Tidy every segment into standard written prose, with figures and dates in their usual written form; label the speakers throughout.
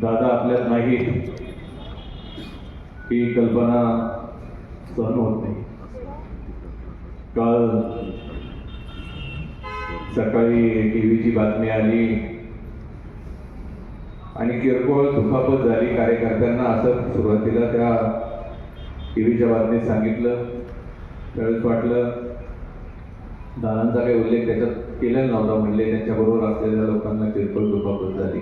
Speaker 1: दादा आपल्यात नाही ही कल्पना सहन होत नाही. काल सकाळी टीव्हीची बातमी आली आणि किरकोळ दुखापत झाली कार्यकर्त्यांना असं सुरुवातीला त्या टीव्हीच्या बातमीत सांगितलं. त्यावेळेस वाटलं दादांचा काही उल्लेख त्याच्यात केलेला नव्हता, म्हणले त्यांच्याबरोबर असलेल्या लोकांना किरकोळ दुखापत झाली.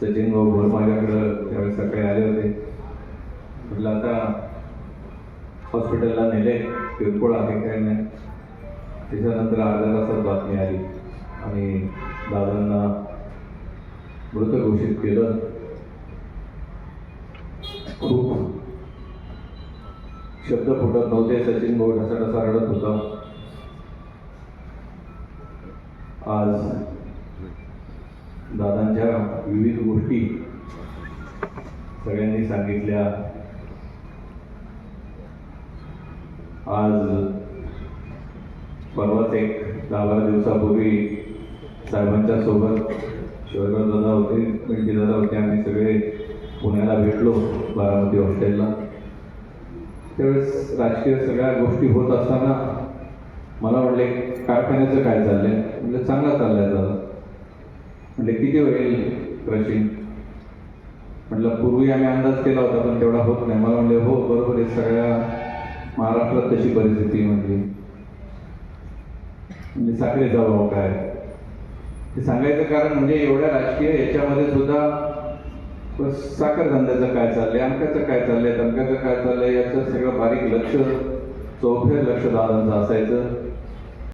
Speaker 1: सचिन भाऊ भोर माझ्याकडं त्यावेळेस सकाळी आले होते. म्हटलं आता हॉस्पिटलला नेले, किरकोळ आहे काय नाही. त्याच्यानंतर अर्ध्या तासात बातमी आली आणि दादांना मृत घोषित केलं. खूप शब्द फुटत नव्हते. सचिन भाऊ ढसाढसा रडत होता. आज दादांच्या विविध गोष्टी सगळ्यांनी सांगितल्या. आज परवाच एक 10-12 दिवसापूर्वी साहेबांच्या सोबत शिवराज दादा होते, मिंटी दादा होते, आम्ही सगळे पुण्याला भेटलो बारामती हॉस्टेलला. त्यावेळेस राजकीय सगळ्या गोष्टी होत असताना मला म्हटले कारखान्याचं काय चाललंय. म्हणजे चांगला चाललंय दादा. म्हटले किती होईल क्रशिंग. म्हटलं पूर्वी आम्ही अंदाज केला होता पण तेवढा होत नाही. मला म्हणले हो बरोबर आहे, सगळ्या महाराष्ट्रात तशी परिस्थिती म्हटली. म्हणजे साखरे जावं काय हे सांगायचं कारण म्हणजे एवढ्या राजकीय याच्यामध्ये सुद्धा साखर धंद्याचं काय चाललंय, अमक्याचं काय चाललंय, तमक्याचं काय चाललंय याचं सगळं बारीक लक्ष, चौफेर लक्ष दादांचं असायचं.